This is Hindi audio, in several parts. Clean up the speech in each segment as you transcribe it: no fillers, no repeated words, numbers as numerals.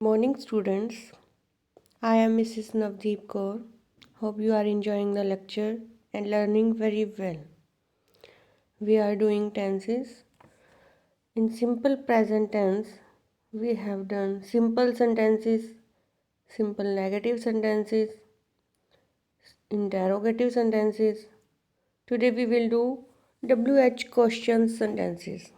Morning students, I am Mrs. Navdeep Kaur. Hope you are enjoying the lecture and learning very well. We are doing tenses. In simple present tense, we have done simple sentences, simple negative sentences, interrogative sentences. Today we will do WH question sentences.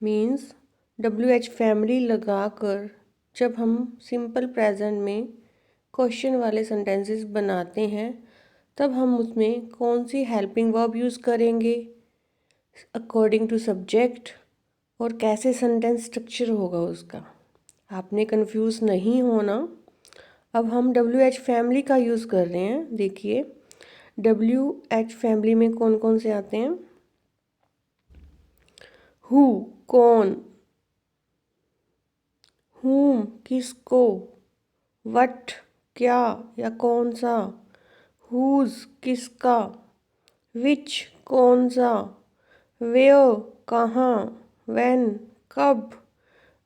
Means WH family लगाकर जब हम सिंपल प्रेजेंट में क्वेश्चन वाले सेंटेंसेस बनाते हैं तब हम उसमें कौन सी हेल्पिंग वर्ब यूज़ करेंगे अकॉर्डिंग टू सब्जेक्ट और कैसे सेंटेंस स्ट्रक्चर होगा उसका। आपने कंफ्यूज नहीं होना। अब हम WH फैमिली का यूज़ कर रहे हैं। देखिए WH फैमिली में कौन कौन से आते हैं। हु कौन, whom किसको, what क्या या कौन सा, whose किसका, which कौन सा, where कहाँ, when कब,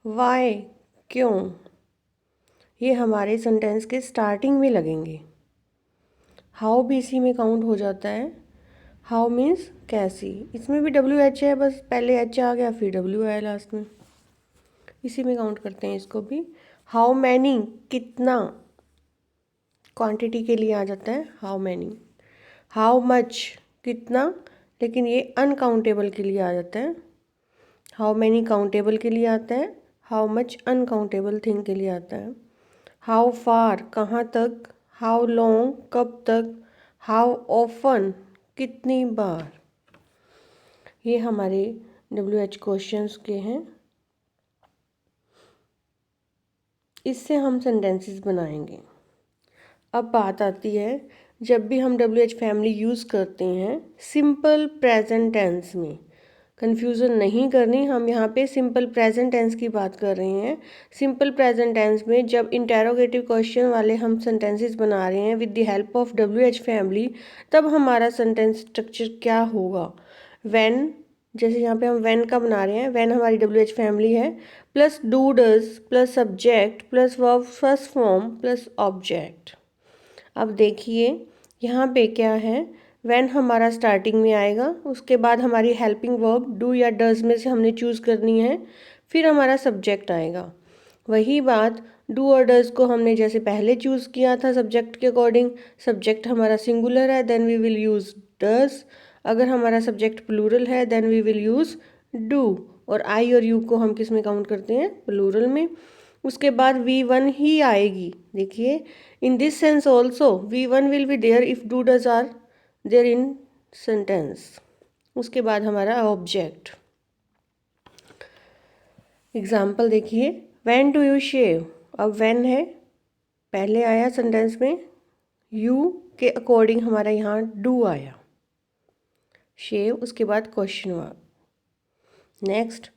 why क्यों। ये हमारे सेंटेंस के स्टार्टिंग में लगेंगे। हाउ भी इसी में काउंट हो जाता है। हाउ मीन्स कैसी, इसमें भी WH है, बस पहले H आ गया फिर W आया लास्ट में, इसी में काउंट करते हैं इसको भी। हाउ मैनी कितना, क्वांटिटी के लिए आ जाता है हाउ मैनी। हाउ मच कितना, लेकिन ये अनकाउंटेबल के लिए आ जाता है। हाउ मैनी काउंटेबल के लिए आता है, हाउ मच अनकाउंटेबल थिंग के लिए आता है। हाउ फार कहाँ तक, हाउ लॉन्ग कब तक, हाउ ऑफन कितनी बार। ये हमारे WH क्वेश्चंस के हैं। इससे हम सेंटेंसेस बनाएंगे। अब बात आती है जब भी हम WH फैमिली यूज़ करते हैं सिंपल प्रेजेंट टेंस में। कन्फ्यूज़न नहीं करनी, हम यहाँ पे सिंपल प्रेजेंट टेंस की बात कर रहे हैं। सिंपल प्रेजेंट टेंस में जब इंटेरोगेटिव क्वेश्चन वाले हम सेंटेंसेस बना रहे हैं with the help of WH family, तब हमारा सेंटेंस स्ट्रक्चर क्या होगा। व्हेन, जैसे यहाँ पे हम व्हेन का बना रहे हैं, व्हेन हमारी WH फैमिली है, plus do does plus subject plus verb first form plus object. अब देखिए यहाँ पे क्या है, व्हेन हमारा स्टार्टिंग में आएगा, उसके बाद हमारी हेल्पिंग वर्ब डू या डज में से हमने चूज़ करनी है, फिर हमारा सब्जेक्ट आएगा। वही बात डू और डज को हमने जैसे पहले चूज़ किया था सब्जेक्ट के अकॉर्डिंग, सब्जेक्ट हमारा सिंगुलर है then we will use does. अगर हमारा सब्जेक्ट प्लूरल है then we will use do. और आई और यू को हम किस में काउंट करते हैं, प्लूरल में। उसके बाद V1 ही आएगी। देखिए in this sense also V1 will be there if do does are there in sentence. उसके बाद हमारा ऑब्जेक्ट। एग्जाम्पल देखिए, व्हेन डू यू शेव। अब व्हेन है, पहले आया सेंटेंस में, यू के अकॉर्डिंग हमारा यहाँ डू आया, शेव उसके बाद क्वेश्चन मार्क। नेक्स्ट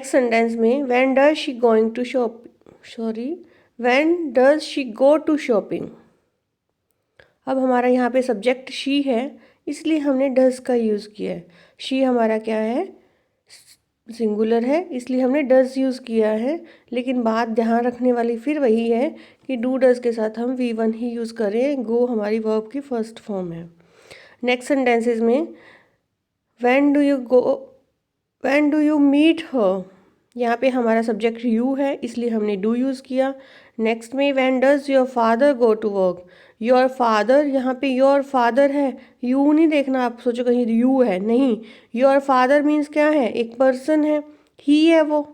सेंटेंस में when does she going to shop, when does she go to shopping. अब हमारा यहाँ पे सब्जेक्ट शी है इसलिए हमने डज का यूज़ किया है। शी हमारा क्या है, सिंगुलर है, इसलिए हमने डज यूज़ किया है। लेकिन बात ध्यान रखने वाली फिर वही है कि डू डज के साथ हम V1 ही यूज़ करें। गो हमारी वर्ब की फर्स्ट फॉर्म है। नेक्स्ट सेंटेंसेस में when do you go, when do you meet her, यहाँ पे हमारा सब्जेक्ट यू है इसलिए हमने डू यूज़ किया। नेक्स्ट में when does your father go to work. Your father, यहाँ पे योर फादर है, यू नहीं देखना, आप सोचो कहीं यू है, नहीं। योर फादर मीन्स क्या है, एक पर्सन है, ही है वो।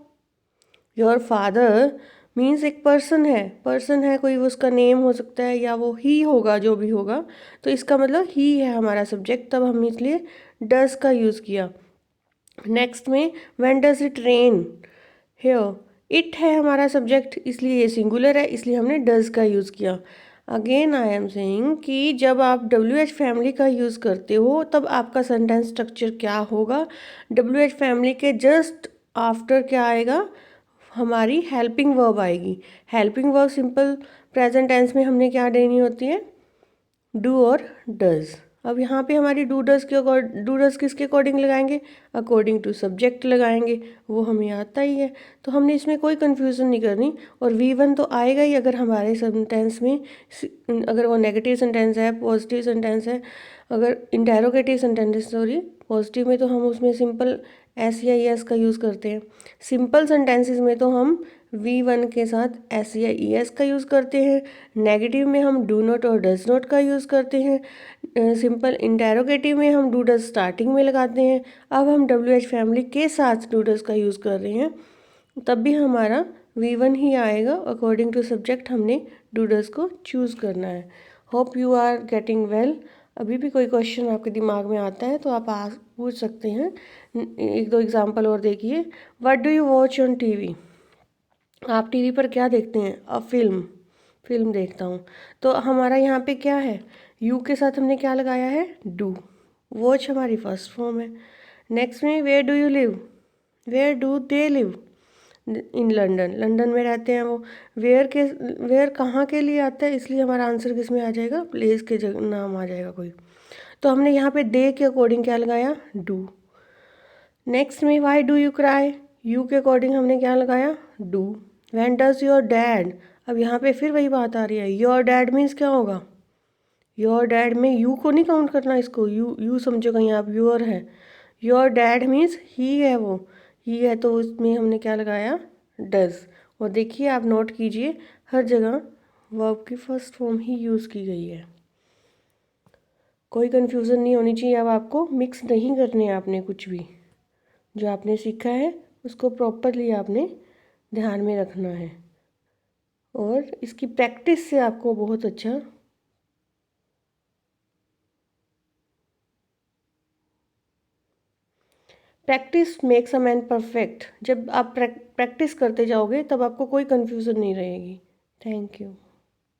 योर फादर मीन्स एक पर्सन है, कोई उसका नेम हो सकता है या वो ही होगा, जो भी होगा, तो इसका मतलब ही है हमारा सब्जेक्ट, तब हम इसलिए डज का यूज़ किया। नेक्स्ट में when does it rain here, it है हमारा सब्जेक्ट इसलिए ये सिंगुलर है, इसलिए हमने डज का यूज़ किया। अगेन आई एम सेइंग कि जब आप WH फैमिली का यूज़ करते हो तब आपका सेंटेंस स्ट्रक्चर क्या होगा। WH फैमिली के जस्ट आफ्टर क्या आएगा, हमारी हेल्पिंग वर्ब आएगी। Helping verb simple present tense में हमने क्या देनी होती है, डू और डज। अब यहाँ पे हमारी डूडस किसके अकॉर्डिंग लगाएंगे, अकॉर्डिंग टू सब्जेक्ट लगाएंगे, वो हमें आता ही है। तो हमने इसमें कोई कन्फ्यूज़न नहीं करनी। और V1 तो आएगा ही अगर हमारे सेंटेंस में, अगर वो नेगेटिव सेंटेंस है, पॉजिटिव सेंटेंस है, अगर इंटेरोगेटिव सेंटेंस सॉरी पॉजिटिव में तो हम उसमें सिंपल एस या एस का यूज़ करते हैं। सिंपल सेंटेंसेस में तो हम V1 के साथ एस या एस का यूज़ करते हैं। नेगेटिव में हम डू नॉट और डज नॉट का यूज़ करते हैं। सिंपल इंटेरोगेटिव में हम डू डज स्टार्टिंग में लगाते हैं। अब हम WH फैमिली के साथ डू डज का यूज़ कर रहे हैं, तब भी हमारा V1 ही आएगा। अकॉर्डिंग टू सब्जेक्ट हमने डू डज को चूज़ करना है। Hope you are getting well. अभी भी कोई क्वेश्चन आपके दिमाग में आता है तो आप पूछ सकते हैं। एक दो एग्जांपल और देखिए। What do you watch on TV? आप टीवी पर क्या देखते हैं? अ फिल्म देखता हूँ। तो हमारा यहाँ पे क्या है, यू के साथ हमने क्या लगाया है, डू। वॉच हमारी फर्स्ट फॉर्म है। नेक्स्ट में where do you live? Where do they live? In London, London में रहते हैं वो। वेयर कहाँ के लिए आता है, इसलिए हमारा आंसर किस में आ जाएगा, प्लेस के नाम आ जाएगा कोई। तो हमने यहाँ पे दे के अकॉर्डिंग क्या लगाया, डू। नेक्स्ट में why do you cry? You के अकॉर्डिंग हमने क्या लगाया, do. When does your dad? अब यहाँ पे फिर वही बात आ रही है, योर डैड मीन्स क्या होगा, योर डैड में यू को नहीं काउंट करना, इसको यू समझो कहीं आप, योर है। योर डैड मीन्स ही है, वो ही है, तो उसमें हमने क्या लगाया, डज। और देखिए आप नोट कीजिए, हर जगह वर्ब की फर्स्ट फॉर्म ही यूज़ की गई है। कोई कन्फ्यूज़न नहीं होनी चाहिए। अब आपको मिक्स नहीं करने आपने कुछ भी, जो आपने सीखा है उसको प्रॉपरली आपने ध्यान में रखना है। और इसकी प्रैक्टिस से आपको बहुत अच्छा practice makes a man perfect. जब आप प्रैक्टिस करते जाओगे तब आपको कोई कन्फ्यूज़न नहीं रहेगी। Thank you.